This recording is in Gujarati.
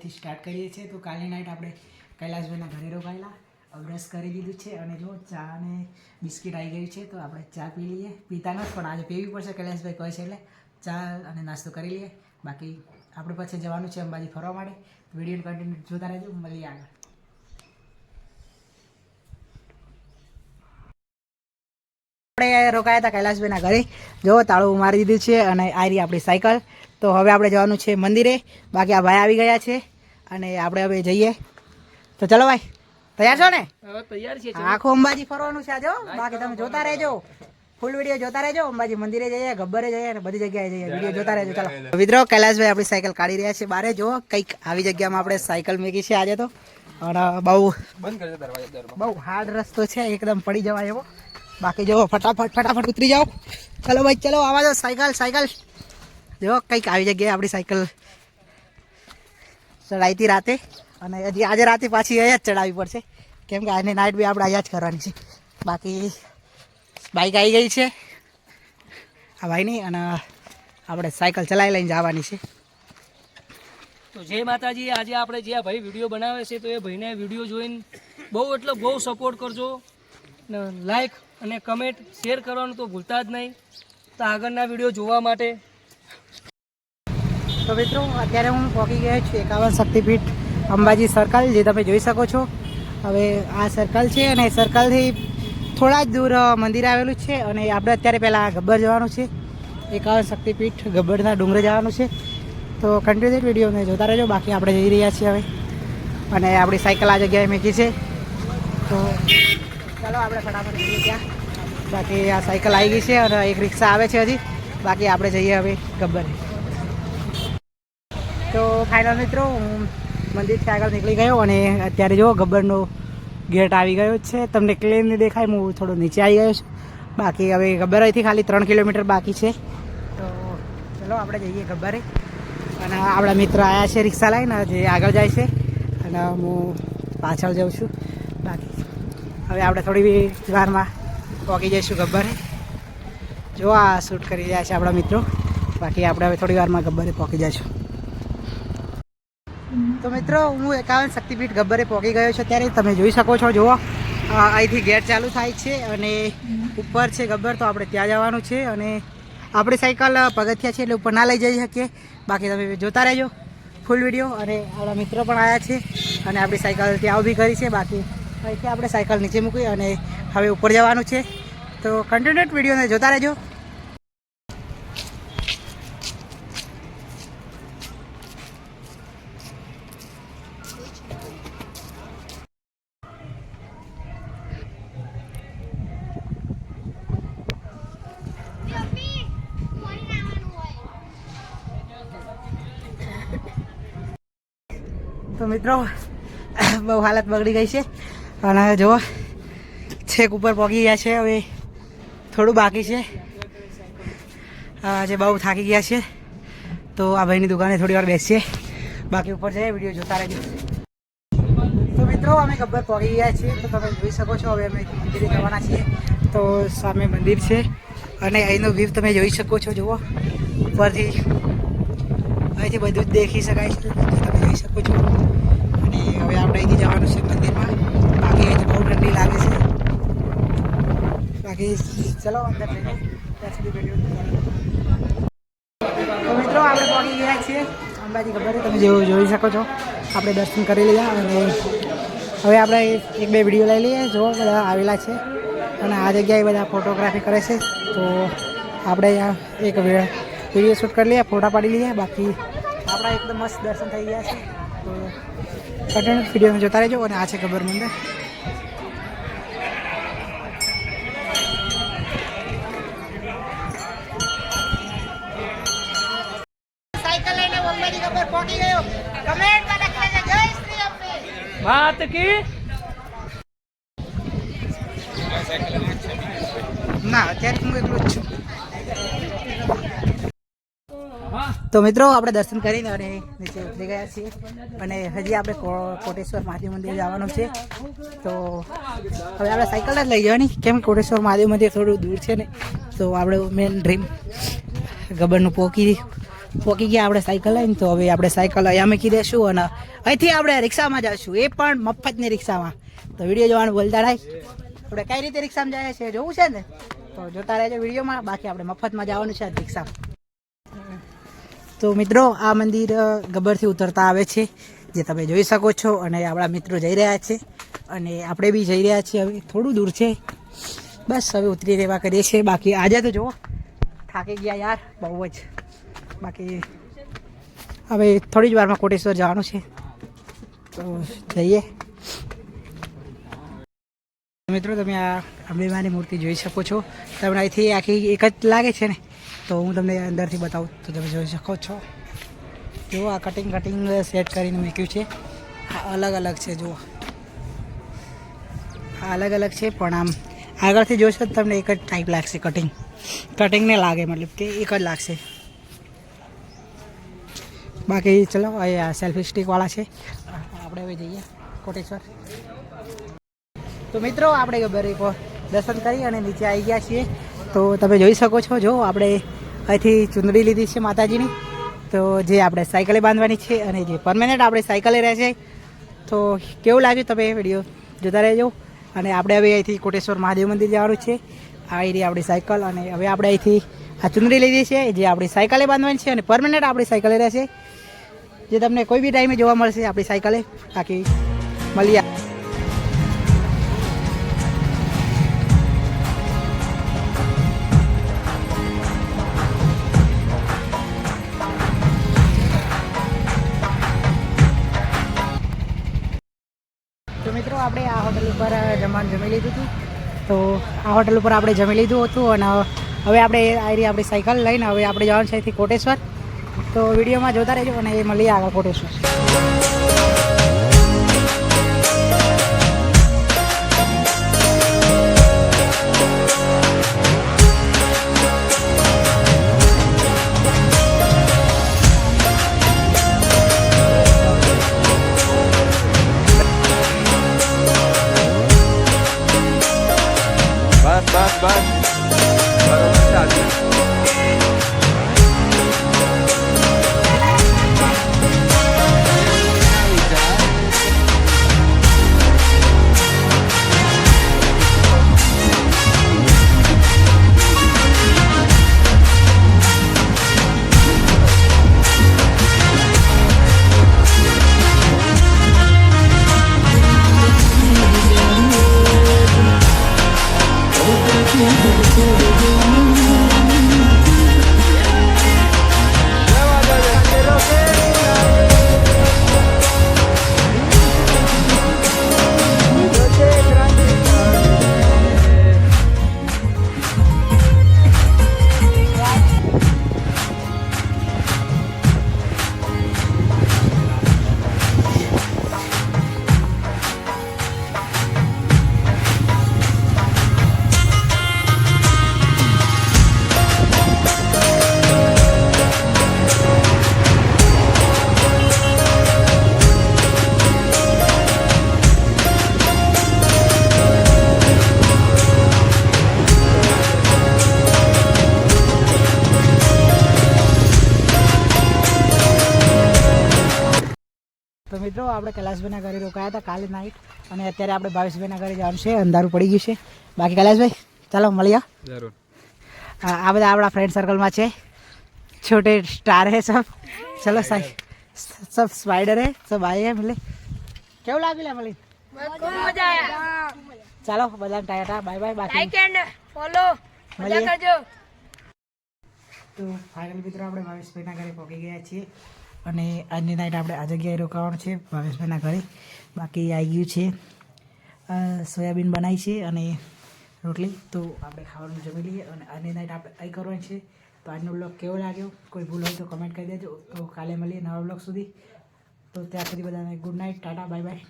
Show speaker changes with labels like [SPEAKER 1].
[SPEAKER 1] આજથી સ્ટાર્ટ કરીએ છીએ. તો કાલની નાઇટ આપણે કૈલાસભાઈના ઘરે રોકાયેલા, બ્રશ કરી દીધું છે અને જો ચા અને બિસ્કિટ આવી ગયું છે. તો આપણે ચા પી લઈએ. પીતા નથી પણ આજે પીવી પડશે, કૈલાસભાઈ કહે છે એટલે ચા અને નાસ્તો કરી લઈએ. બાકી આપણે પછી જવાનું છે અંબાજી ફરવા માટે. વિડીયો કન્ટિન્યુ જોતા રહેજો, મળીએ આગળ. આપણે રોકાયા હતા કૈલાસભાઈના ઘરે. જો તાળું મારી દીધું છે અને આ રહી આપણી સાયકલ. તો હવે આપણે જવાનું છે મંદિરે. બાકી આ ભાઈ આવી ગયા છે અને આપણે હવે જઈએ. તો ચલો ભાઈ, તૈયાર છો ને?
[SPEAKER 2] તૈયાર છે.
[SPEAKER 1] આખું અંબાજી ફરવાનું છે આજે. બાકી તમે જોતા રહેજો, ફૂલ વિડીયો જોતા રહેજો. અંબાજી મંદિરે જઈએ, ગબ્બરે જઈએ અને બધી જગ્યાએ જઈએ. વિડીયો જોતા રહેજો. ચાલો મિત્રો, કૈલાસભાઈ આપણી સાયકલ કાઢી રહ્યા છે બારે. જો કંઈક આવી જગ્યામાં આપણે સાયકલ મૂકી છે આજે. તો અને બહુ હાર્ડ રસ્તો છે, એકદમ પડી જવાય એવો. બાકી જો ફટાફટ ઉતરી જાઓ. ચલો ભાઈ ચલો, આવા જાઓ. સાયકલ જો કંઈક આવી જગ્યાએ આપણી સાયકલ ચડાવી હતી રાતે, અને હજી આજે રાતે પાછી અહીંયા જ ચડાવવી પડશે, કેમ કે આજની નાઇટ બી આપણે અહીંયા જ કરવાની છે. બાકી બાઇક આવી ગઈ છે આ ભાઈની, અને આપણે સાયકલ ચલાવી લઈને જવાની છે.
[SPEAKER 2] તો જય માતાજી. આજે આપણે જે આ ભાઈ વિડીયો બનાવે છે, તો એ ભાઈને વિડીયો જોઈને બહુ સપોર્ટ કરજો. લાઈક અને કમેન્ટ શેર કરવાનું તો ભૂલતા જ નહીં, તો આગળના વિડીયો જોવા માટે.
[SPEAKER 1] તો મિત્રો, અત્યારે હું પહોંચી ગયો છું 51 શક્તિપીઠ અંબાજી સર્કલ, જે તમે જોઈ શકો છો. હવે આ સર્કલ છે અને સર્કલથી થોડા જ દૂર મંદિર આવેલું છે. અને આપણે અત્યારે પહેલાં ગબ્બર જવાનું છે. 51 શક્તિપીઠ ગબ્બરના ડુંગરે જવાનું છે. તો કન્ટિન્યુ વિડીયોને જોતા રહેજો. બાકી આપણે જઈ રહ્યા છીએ હવે, અને આપણી સાયકલ આ જગ્યાએ મૂકી છે. તો ચાલો આપણે ફટાફટ જઈએ ત્યાં. બાકી આ સાયકલ આવી ગઈ છે અને એક રિક્ષા આવે છે હજી. બાકી આપણે જઈએ હવે ગબ્બરે. તો ફાઇનલ મિત્રો, હું મંદિરથી આગળ નીકળી ગયો અને અત્યારે જો ગબ્બરનો ગેટ આવી ગયો છે. તમને ક્લિયર નહીં દેખાય, હું થોડો નીચે આવી ગયો છું. બાકી હવે ગબ્બર અહીંથી ખાલી 3 કિલોમીટર બાકી છે. તો ચલો આપણે જઈએ ગબ્બરે. અને આપણા મિત્ર આવ્યા છે રિક્ષા લઈને, જે આગળ જાય છે અને હું પાછળ જાઉં છું. બાકી હવે આપણે થોડી વારમાં પહોંચી જઈશું ગબ્બરે. જો આ શૂટ કરી રહ્યા છે આપણા મિત્રો. બાકી આપણે હવે થોડી વારમાં ગબ્બરે પહોંચી જઈશું. તો મિત્રો, હું 51 શક્તિપીઠ ગબ્બરે પહોંચી ગયો છું. ત્યારે તમે જોઈ શકો છો, જુઓ અહીંથી ગેટ ચાલુ થાય છે અને ઉપર છે ગબ્બર. તો આપણે ત્યાં જવાનું છે. અને આપણી સાયકલ પગથિયા છે એટલે ઉપર ના લઈ જઈ શકીએ. બાકી તમે જોતા રહેજો ફૂલ વિડીયો. અને આપણા મિત્રો પણ આવ્યા છે અને આપણી સાયકલ ત્યાં ઊભી કરી છે. બાકી અહીંથી આપણે સાયકલ નીચે મૂકી અને હવે ઉપર જવાનું છે. તો કન્ટિન્યુ વિડીયોને જોતા રહેજો. તો મિત્રો, બહુ હાલત બગડી ગઈ છે અને જુઓ છેક ઉપર પહોંચી ગયા છે. હવે થોડું બાકી છે. આજે બહુ થાકી ગયા છે. તો આ ભાઈની દુકાને થોડી વાર બેસીએ. બાકી ઉપર જઈએ, વિડીયો જોતા રહેજો. તો મિત્રો, અમે ગબ્બર પહોંચી ગયા છીએ. તો તમે જોઈ શકો છો, હવે અમે મંદિરે જવાના છીએ. તો સામે મંદિર છે અને અહીંનો વ્યૂ તમે જોઈ શકો છો. જુઓ ઉપરથી અહીંથી બધું જ દેખી શકાય છે, તમે જોઈ શકો છો. અને હવે આપણે અહીંથી જવાનું છે મંદિરમાં. બાકી અહીંથી બહુ ઠંડી લાગે છે. બાકી ચલો અંદર જઈએ, ત્યાં સુધી વિડીયો. તો મિત્રો, આપણે પહોંચી ગયા છીએ અંબાજી ગબ્બરે. તમે જોઈ શકો છો, આપણે દર્શન કરી લીધા. અને હવે આપણે 1-2 વિડીયો લઈ લઈએ. જો બધા આવેલા છે અને આ જગ્યાએ બધા ફોટોગ્રાફી કરે છે. તો આપણે અહીંયા એક વિડીયો શૂટ કરી લઈએ, ફોટા પાડી લઈએ. બાકી આપણા એકદમ મસ્ત દર્શન થઈ ગયા છે. તો કન્ટિન્યુ વિડીયોને જોતા રહેજો. અને આ છે ગબ્બર મંદિર. સાયકલ લઈને અંબાજી ગબ્બર પહોંચી ગયો. કમેન્ટમાં લખી દેજો જય શ્રી અંબે.
[SPEAKER 2] વાત કી
[SPEAKER 1] ના, અત્યારે હું એકલો જ છું. તો મિત્રો, આપણે દર્શન કરીને અને નીચે ઉતરી ગયા છીએ. અને હજી આપણે કોટેશ્વર મહાદેવ મંદિર જવાનું છે. તો હવે આપણે સાયકલ જ લઈ જવાની, કેમ કે કોટેશ્વર મહાદેવ મંદિર થોડું દૂર છે ને. તો આપણે મેન ડ્રીમ ગબ્બરનું પોકી ગયા આપણે સાયકલ લઈને. તો હવે આપણે સાયકલ અહીંયા મૂકી દઈશું અને અહીંથી આપણે રિક્ષામાં જઈશું, એ પણ મફતની રિક્ષામાં. તો વિડીયો જોવાનું બોલતા રહે. આપણે કઈ રીતે રિક્ષામાં જાય છે જોવું છે ને, તો જોતા રહેજો વિડીયોમાં. બાકી આપણે મફતમાં જવાનું છે રિક્ષામાં. તો મિત્રો આ મંદિર ગબ્બરથી ઉતરતા આવે છે, જે તમે જોઈ શકો છો. અને આપણા મિત્રો જઈ રહ્યા છે અને આપણે બી જઈ રહ્યા છીએ. હવે થોડું દૂર છે, બસ હવે ઉતરી રહેવા કરીએ છીએ. બાકી આજે તો જુઓ થાકી ગયા યાર બહુ જ. બાકી હવે થોડી જ વારમાં કોટેશ્વર જવાનું છે, તો જઈએ. મિત્રો તમે આ અંબેમાની મૂર્તિ જોઈ શકો છો. તમને અહીંથી આખી એક જ લાગે છે ને, તો હું તમને અંદરથી બતાવું તો તમે જોઈ શકો છો. જુઓ આ કટિંગ સેટ કરીને મૂક્યું છે. આ અલગ અલગ છે, જુઓ આ અલગ અલગ છે, પણ આમ આગળથી જોશો તો તમને એક જ ટાઈપ લાગશે. કટિંગને લાગે, મતલબ કે એક જ લાગશે. બાકી ચલો અહીંયા સેલ્ફી સ્ટિકવાળા છે. આપણે હવે જઈએ કોટેશ્વર. તો મિત્રો આપણે ગબ્બર પર દર્શન કરી અને નીચે આવી ગયા છીએ. તો તમે જોઈ શકો છો, જો આપણે અહીંથી ચુંદડી લીધી છે માતાજીની, તો જે આપણે સાયકલે બાંધવાની છે અને જે પરમેનન્ટ આપણે સાયકલે રહેશે. તો કેવું લાગ્યું તમે વિડીયો જોતા રહેજો. અને આપણે હવે અહીંથી કોટેશ્વર મહાદેવ મંદિર જવાનું છે. આ એરી આપણી સાયકલ, અને હવે આપણે અહીંથી આ ચુંદડી લીધી છે જે આપણી સાયકલે બાંધવાની છે અને પરમેનન્ટ આપણી સાયકલે રહેશે, જે તમને કોઈ બી ટાઈમે જોવા મળશે આપણી સાયકલે. બાકી મળીએ. તો મિત્રો આપણે આ હોટલ ઉપર જમવાનું જમી લીધું હતું. તો આ હોટલ ઉપર આપણે જમી લીધું હતું અને હવે આપણે આપણી સાયકલ લઈને હવે આપણે જવાનું છે અહીંથી કોટેશ્વર. તો વિડીયોમાં જોતા રહેજો અને એ મળીએ આગળ કોટેશ્વર. તો મિત્રો આપણે કૈલાસભાઈના ઘરે રોકાયા હતા કાલે નાઈટ, અને અત્યારે આપણે ભાવેશભાઈના ઘરે જવાનું છે. અંધારું પડી ગયું છે. બાકી કૈલાસભાઈ ચાલો મળીએ. જરૂર. આ બધા આપણા ફ્રેન્ડ સર્કલમાં છે. छोटे स्टार है सब. चलो सब स्पाइडर है, सब आए हैं मिले. કેવું લાગ્યું લે મળી?
[SPEAKER 3] ખૂબ મજા આયા.
[SPEAKER 1] ચાલો બધાને ટાટા બાય બાય. બાકી
[SPEAKER 3] લાઈક એન્ડ ફોલો મજા કરજો.
[SPEAKER 1] તો ફાઇનલ મિત્રો આપણે ભાવેશભાઈના ઘરે પહોંચી ગયા છીએ અને આજની નાઈટ આપણે આ જગ્યાએ રોકાવાનું છે ભાવેશભાઈના ઘરે. બાકી આવી ગયું છે સોયાબીન બનાવી છે અને રોટલી. તો આપણે ખાવાનું જમી લઈએ અને આજની નાઈટ આપણે અહીં કરવાની છે. તો આજનો બ્લોગ કેવો લાગ્યો, કોઈ ભૂલ હોય તો કમેન્ટ કરી દેજો. તો કાલે મળીએ નવા બ્લોગ સુધી. તો ત્યાં સુધી બધાને good night, Tata bye bye.